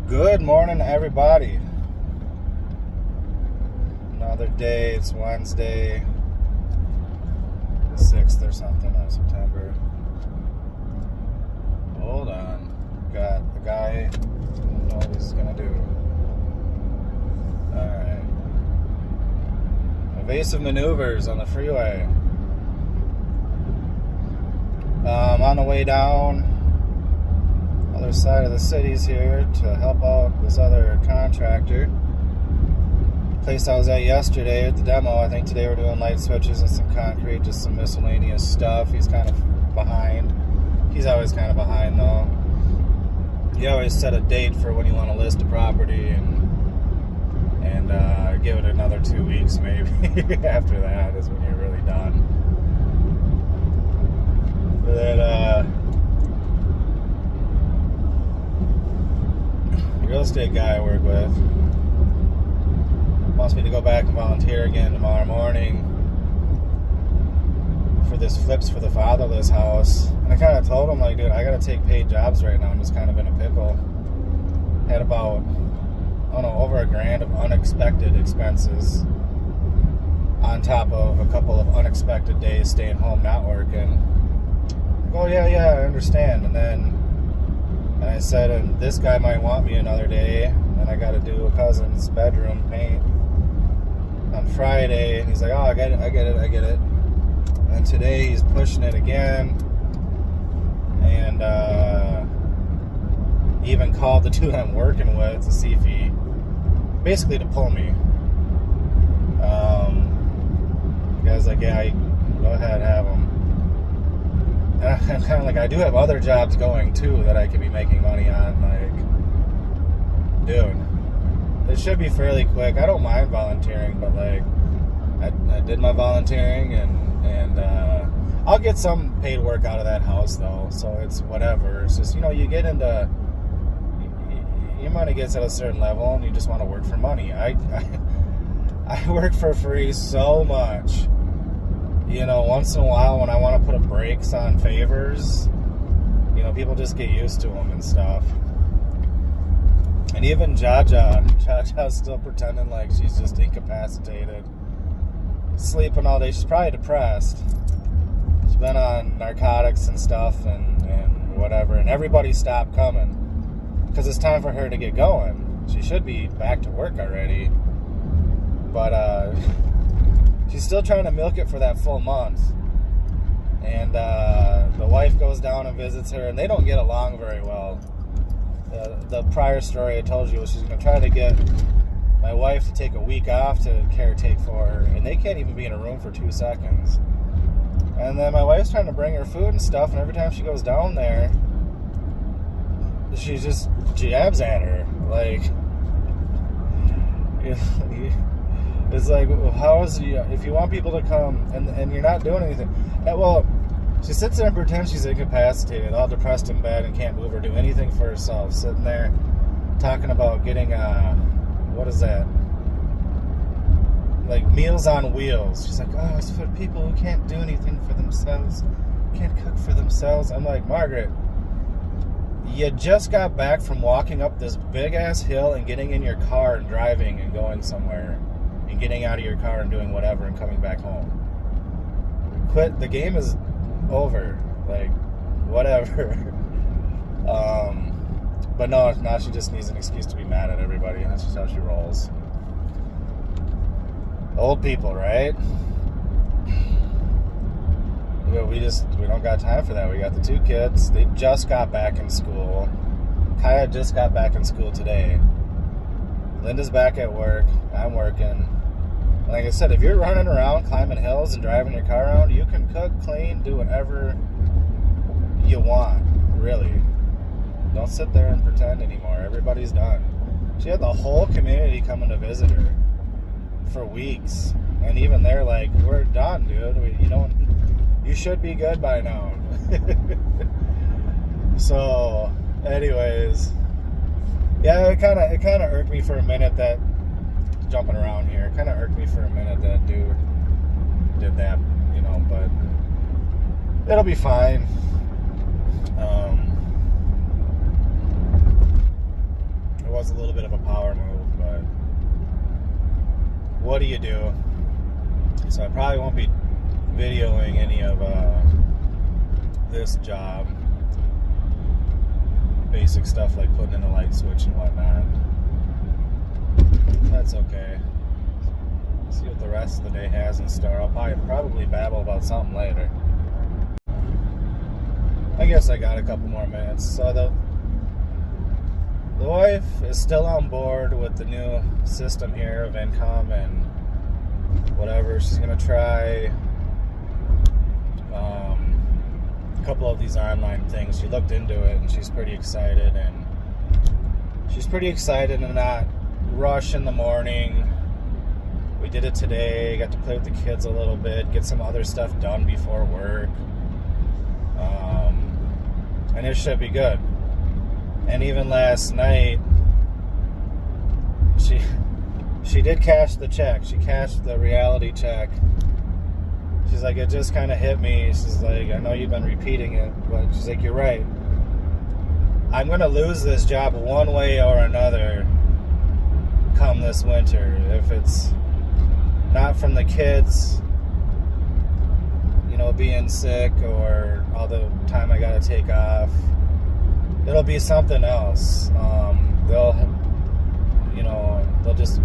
Good morning, everybody. Another day. It's Wednesday, the 6th or something of September. Hold on. Got the guy who knows what he's gonna do. Alright. Evasive maneuvers on the freeway. On the way down, other side of the city's here to help out this other contractor. Place I was at yesterday at the demo. I think today we're doing light switches and some concrete, just some miscellaneous stuff. He's kind of behind. He's always kind of behind though. You always set a date for when you want to list a property and give it another 2 weeks maybe. After that is when you're really done. But then real estate guy I work with wants me to go back and volunteer again tomorrow morning for this Flips for the Fatherless house. And I kind of told him, like, dude, I got to take paid jobs right now. I'm just kind of in a pickle. Had about, I don't know, over $1,000 of unexpected expenses on top of a couple of unexpected days staying home not working. Oh, yeah, I understand. And I said, and this guy might want me another day, and I got to do a cousin's bedroom paint on Friday. And he's like, oh, I get it. And today he's pushing it again. And he even called the dude I'm working with to see if he, basically to pull me. The guy's like, yeah, go ahead, have him. And I'm kind of like, I do have other jobs going too that I could be making money on. Like, dude, it should be fairly quick. I don't mind volunteering, but like, I did my volunteering and I'll get some paid work out of that house though. So it's whatever. It's just, you get into, your money gets at a certain level and you just want to work for money. I work for free so much. Once in a while when I want to put a brakes on favors, people just get used to them and stuff. And even Jaja's still pretending like she's just incapacitated, sleeping all day. She's probably depressed. She's been on narcotics and stuff and whatever, and everybody stopped coming because it's time for her to get going. She should be back to work already, but she's still trying to milk it for that full month. And the wife goes down and visits her, and they don't get along very well. The prior story I told you was she's going to try to get my wife to take a week off to caretake for her, and they can't even be in a room for 2 seconds. And then my wife's trying to bring her food and stuff, and every time she goes down there, she just jabs at her. Like, it's like, how is if you want people to come and you're not doing anything? Well, she sits there and pretends she's incapacitated, all depressed in bed and can't move or do anything for herself, sitting there talking about getting what is that? Like Meals on Wheels. She's like, oh, it's for people who can't do anything for themselves, can't cook for themselves. I'm like, Margaret, you just got back from walking up this big ass hill and getting in your car and driving and going somewhere and getting out of your car and doing whatever and coming back home. Quit. The game is over. Like, whatever. But no, now she just needs an excuse to be mad at everybody. That's just how she rolls. Old people, right? We don't got time for that. We got the 2 kids. They just got back in school. Kaya just got back in school today. Linda's back at work. I'm working. Like I said, if you're running around climbing hills and driving your car around, you can cook, clean, do whatever you want, really. Don't sit there and pretend anymore. Everybody's done. She had the whole community coming to visit her for weeks. And even they're like, we're done, dude. You should be good by now. So, anyways, yeah, it kind of irked me for a minute that, jumping around here, it kind of irked me for a minute that dude did that, but it'll be fine. was a little bit of a power move, but what do you do? So I probably won't be videoing any of this job. Basic stuff like putting in a light switch and whatnot. That's okay. See what the rest of the day has in store. I'll probably babble about something later. I guess I got a couple more minutes. So the wife is still on board with the new system here of income and whatever. She's gonna try a couple of these online things. She looked into it and she's pretty excited, and she's pretty excited to not rush in the morning. We did it today, got to play with the kids a little bit, get some other stuff done before work, and it should be good. And even last night, she did cash the check. She cashed the reality check. She's like, it just kind of hit me. She's like, I know you've been repeating it, but she's like, you're right. I'm going to lose this job one way or another come this winter. If it's not from the kids, being sick or all the time I got to take off, it'll be something else. They'll just,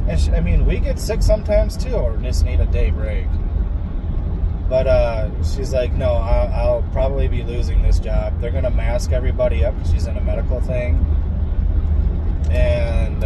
and we get sick sometimes too, or just need a day break. But she's like, no, I'll probably be losing this job. They're going to mask everybody up because she's in a medical thing. And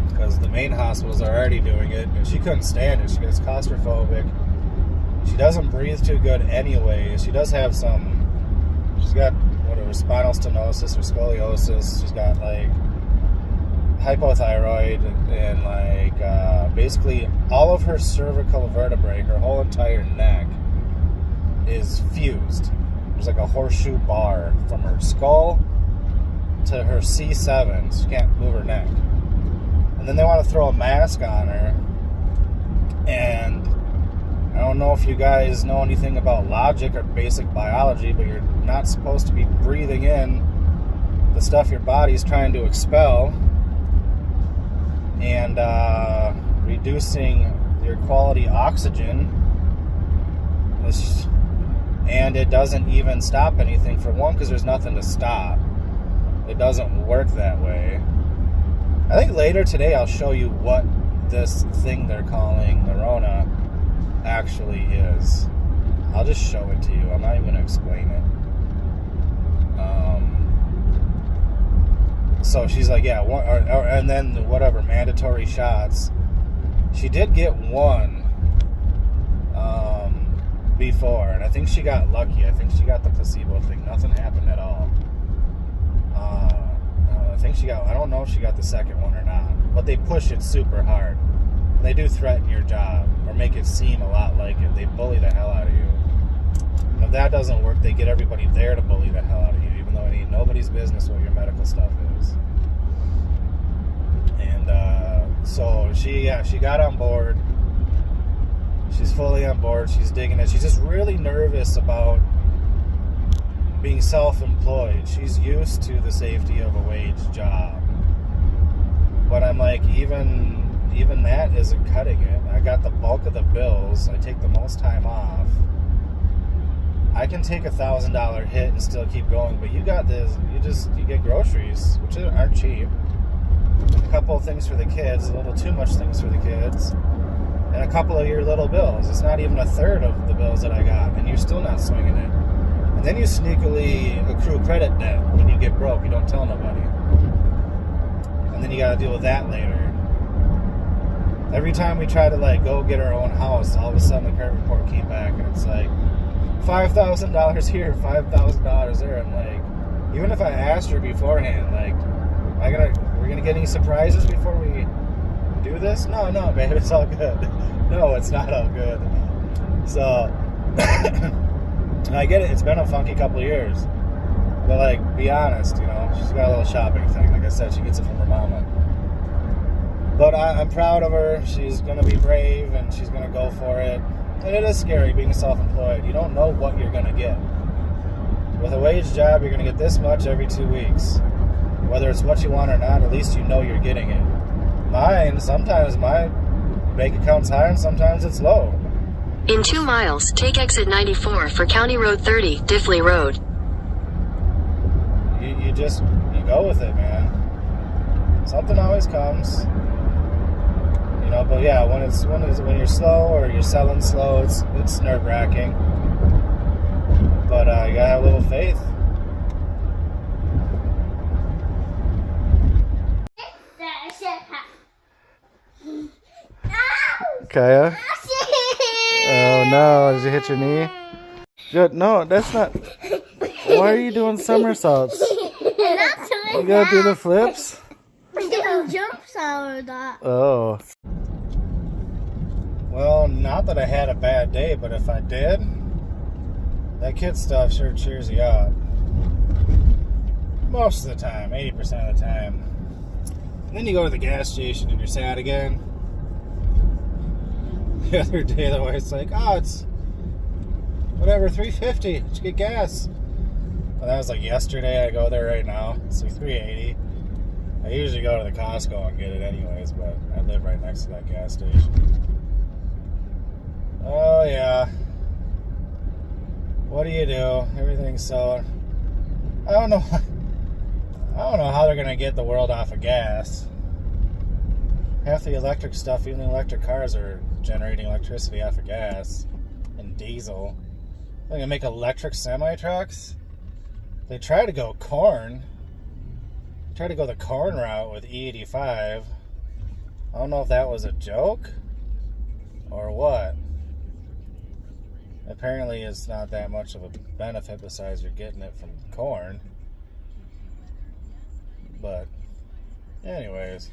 because the main hospitals are already doing it, and she couldn't stand it. She gets claustrophobic. She doesn't breathe too good anyway. She does have she's got spinal stenosis or scoliosis. She's got hypothyroid and basically all of her cervical vertebrae, her whole entire neck is fused. There's like a horseshoe bar from her skull to her C7. She can't move her neck. And then they want to throw a mask on her. And I don't know if you guys know anything about logic or basic biology, but you're not supposed to be breathing in the stuff your body's trying to expel, and reducing your quality oxygen. And it doesn't even stop anything, for one, because there's nothing to stop. It doesn't work that way. I think later today I'll show you what this thing they're calling the Rona actually is. I'll just show it to you. I'm not even going to explain it. So she's like, yeah, and then whatever, mandatory shots. She did get one before, and I think she got lucky. I think she got the placebo thing. Nothing happened at all. I don't know if she got the second one or not, but they push it super hard. They do threaten your job or make it seem a lot like it. They bully the hell out of you. And if that doesn't work, they get everybody there to bully the hell out of you, even though it ain't nobody's business what your medical stuff is. And so she got on board. She's fully on board. She's digging it. She's just really nervous about being self-employed. She's used to the safety of a wage job. But I'm like, even that isn't cutting it. I got the bulk of the bills. I take the most time off. I can take $1,000 hit and still keep going, but you got this. You get groceries, which aren't cheap. A couple of things for the kids, a little too much things for the kids, and a couple of your little bills. It's not even a third of the bills that I got, and you're still not swinging it. And then you sneakily accrue credit debt when you get broke. You don't tell nobody. And then you got to deal with that later. Every time we try to go get our own house, all of a sudden the credit report came back and it's like $5,000 here, $5,000 there. I'm like, even if I asked her beforehand, we're gonna get any surprises before we do this? No, babe, it's all good. No, it's not all good. So I get it. It's been a funky couple of years, but be honest, she's got a little shopping thing. Like I said, she gets it from her mama. But I'm proud of her. She's going to be brave, and she's going to go for it. And it is scary being self-employed. You don't know what you're going to get. With a wage job, you're going to get this much every 2 weeks. Whether it's what you want or not, at least you know you're getting it. Mine, sometimes my bank account's high and sometimes it's low. In 2 miles, take exit 94 for County Road 30, Diffley Road. You go with it, man. Something always comes. You know, but yeah, when you're slow or you're selling slow, it's nerve-wracking. But you gotta have a little faith. Kaya? Oh no, did you hit your knee? Good. No, that's not. Why are you doing somersaults? You gotta do the flips? I'm doing jumps out of that. Oh. Well, not that I had a bad day, but if I did, that kid stuff sure cheers you up. Most of the time, 80% of the time. And then you go to the gas station and you're sad again. The other day, the wife's like, oh, it's whatever, $3.50. Did you get gas? Well, that was like yesterday. I go there right now. It's like $3.80. I usually go to the Costco and get it anyways, but I live right next to that gas station. Oh, yeah. What do you do? Everything's so... I don't know how they're going to get the world off of gas. Half the electric stuff, even the electric cars, are generating electricity off of gas and diesel. They're going to make electric semi-trucks. They try to go corn. They try to go the corn route with E85. I don't know if that was a joke or what. Apparently it's not that much of a benefit besides you're getting it from corn. But anyways...